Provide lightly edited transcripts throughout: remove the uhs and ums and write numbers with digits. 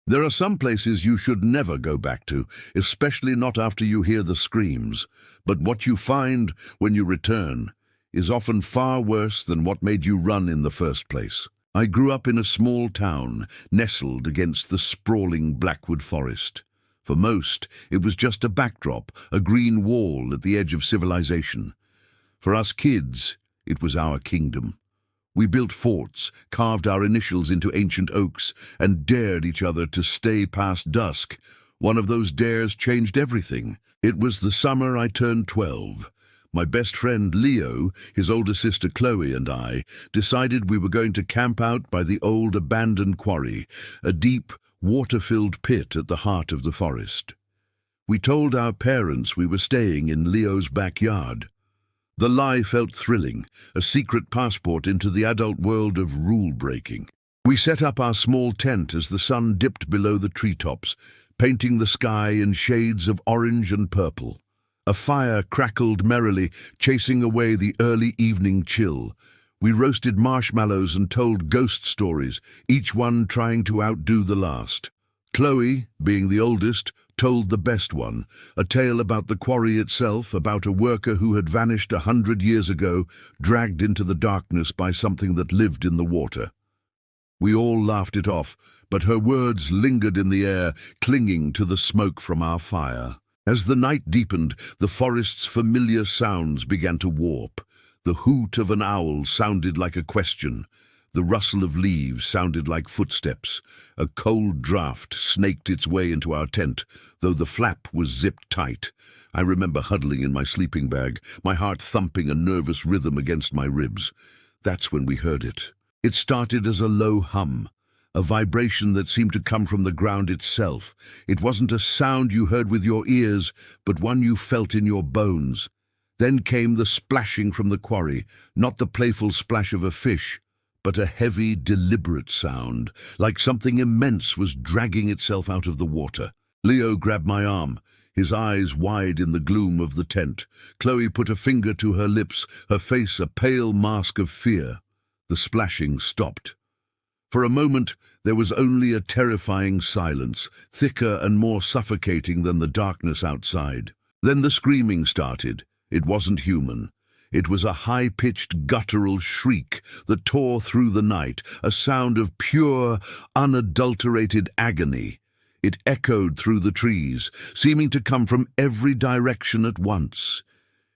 There are some places you should never go back to, especially not after you hear the screams. But what you find when you return is often far worse than what made you run in the first place. I grew up in a small town, nestled against the sprawling Blackwood Forest. For most, it was just a backdrop, a green wall at the edge of civilization. For us kids, it was our kingdom. We built forts, carved our initials into ancient oaks, and dared each other to stay past dusk. One of those dares changed everything. It was the summer I turned 12. My best friend Leo, his older sister Chloe, and I decided we were going to camp out by the old abandoned quarry, a deep, water-filled pit at the heart of the forest. We told our parents we were staying in Leo's backyard. The lie felt thrilling, a secret passport into the adult world of rule-breaking. We set up our small tent as the sun dipped below the treetops, painting the sky in shades of orange and purple. A fire crackled merrily, chasing away the early evening chill. We roasted marshmallows and told ghost stories, each one trying to outdo the last. Chloe, being the oldest, told the best one, a tale about the quarry itself, about a worker who had vanished 100 years ago, dragged into the darkness by something that lived in the water. We all laughed it off, but her words lingered in the air, clinging to the smoke from our fire. As the night deepened, the forest's familiar sounds began to warp. The hoot of an owl sounded like a question. The rustle of leaves sounded like footsteps. A cold draught snaked its way into our tent, though the flap was zipped tight. I remember huddling in my sleeping bag, my heart thumping a nervous rhythm against my ribs. That's when we heard it. It started as a low hum, a vibration that seemed to come from the ground itself. It wasn't a sound you heard with your ears, but one you felt in your bones. Then came the splashing from the quarry, not the playful splash of a fish, but a heavy, deliberate sound, like something immense was dragging itself out of the water. Leo grabbed my arm, his eyes wide in the gloom of the tent. Chloe put a finger to her lips, her face a pale mask of fear. The splashing stopped. For a moment, there was only a terrifying silence, thicker and more suffocating than the darkness outside. Then the screaming started. It wasn't human. It was a high-pitched, guttural shriek that tore through the night, a sound of pure, unadulterated agony. It echoed through the trees, seeming to come from every direction at once.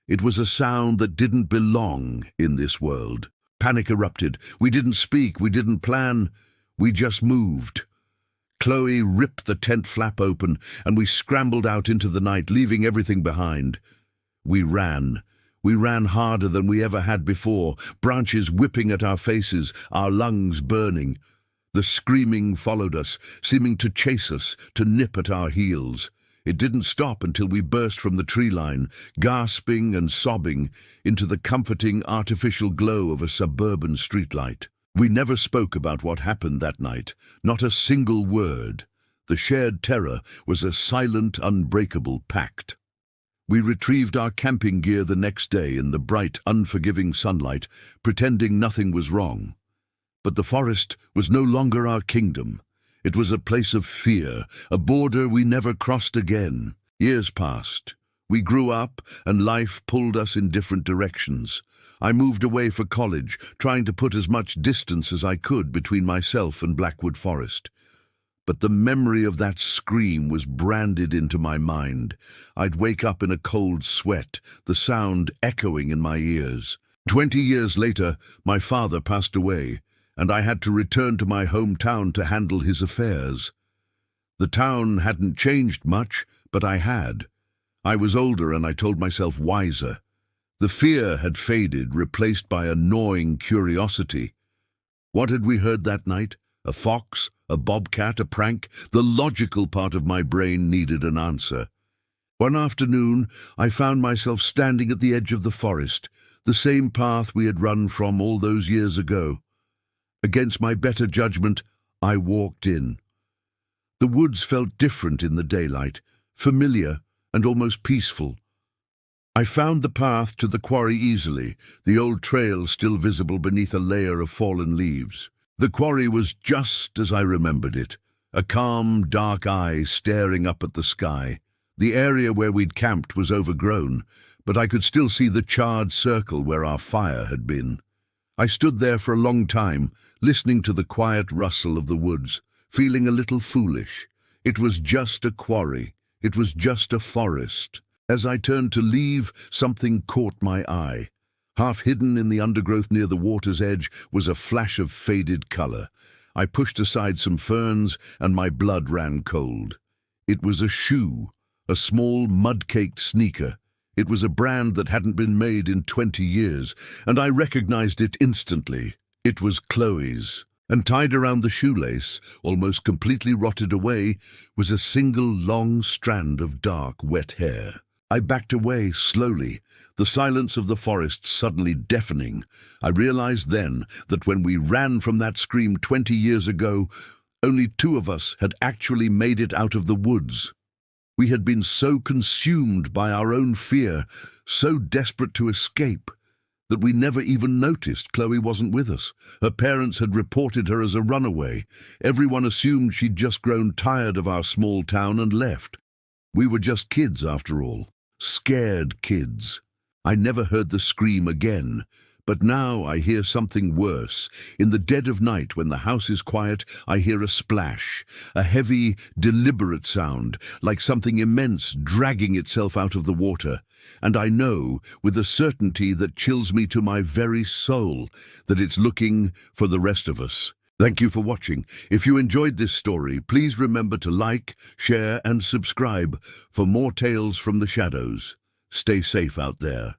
It was a sound that didn't belong in this world. Panic erupted. We didn't speak, we didn't plan, we just moved. Chloe ripped the tent flap open, and we scrambled out into the night, leaving everything behind. We ran. We ran harder than we ever had before, branches whipping at our faces, our lungs burning. The screaming followed us, seeming to chase us, to nip at our heels. It didn't stop until we burst from the tree line, gasping and sobbing, into the comforting artificial glow of a suburban streetlight. We never spoke about what happened that night, not a single word. The shared terror was a silent, unbreakable pact. We retrieved our camping gear the next day in the bright, unforgiving sunlight, pretending nothing was wrong. But the forest was no longer our kingdom. It was a place of fear, a border we never crossed again. Years passed. We grew up, and life pulled us in different directions. I moved away for college, trying to put as much distance as I could between myself and Blackwood Forest. But the memory of that scream was branded into my mind. I'd wake up in a cold sweat, the sound echoing in my ears. 20 years later, my father passed away, and I had to return to my hometown to handle his affairs. The town hadn't changed much, but I had. I was older, and I told myself wiser. The fear had faded, replaced by a gnawing curiosity. What had we heard that night? A fox? A bobcat? A prank? The logical part of my brain needed an answer. One afternoon, I found myself standing at the edge of the forest, the same path we had run from all those years ago. Against my better judgment, I walked in. The woods felt different in the daylight, familiar and almost peaceful. I found the path to the quarry easily, the old trail still visible beneath a layer of fallen leaves. The quarry was just as I remembered it, a calm, dark eye staring up at the sky. The area where we'd camped was overgrown, but I could still see the charred circle where our fire had been. I stood there for a long time, listening to the quiet rustle of the woods, feeling a little foolish. It was just a quarry. It was just a forest. As I turned to leave, something caught my eye. Half hidden in the undergrowth near the water's edge was a flash of faded color. I pushed aside some ferns, and my blood ran cold. It was a shoe, a small mud-caked sneaker. It was a brand that hadn't been made in 20 years, and I recognized it instantly. It was Chloe's. And tied around the shoelace, almost completely rotted away, was a single long strand of dark, wet hair. I backed away slowly, the silence of the forest suddenly deafening. I realized then that when we ran from that scream 20 years ago, only 2 of us had actually made it out of the woods. We had been so consumed by our own fear, so desperate to escape, that we never even noticed Chloe wasn't with us. Her parents had reported her as a runaway. Everyone assumed she'd just grown tired of our small town and left. We were just kids after all, scared kids. I never heard the scream again, but now I hear something worse. In the dead of night, when the house is quiet, I hear a splash, a heavy, deliberate sound, like something immense dragging itself out of the water. And I know, with a certainty that chills me to my very soul, that it's looking for the rest of us. Thank you for watching. If you enjoyed this story, please remember to like, share, and subscribe for more tales from the shadows. Stay safe out there.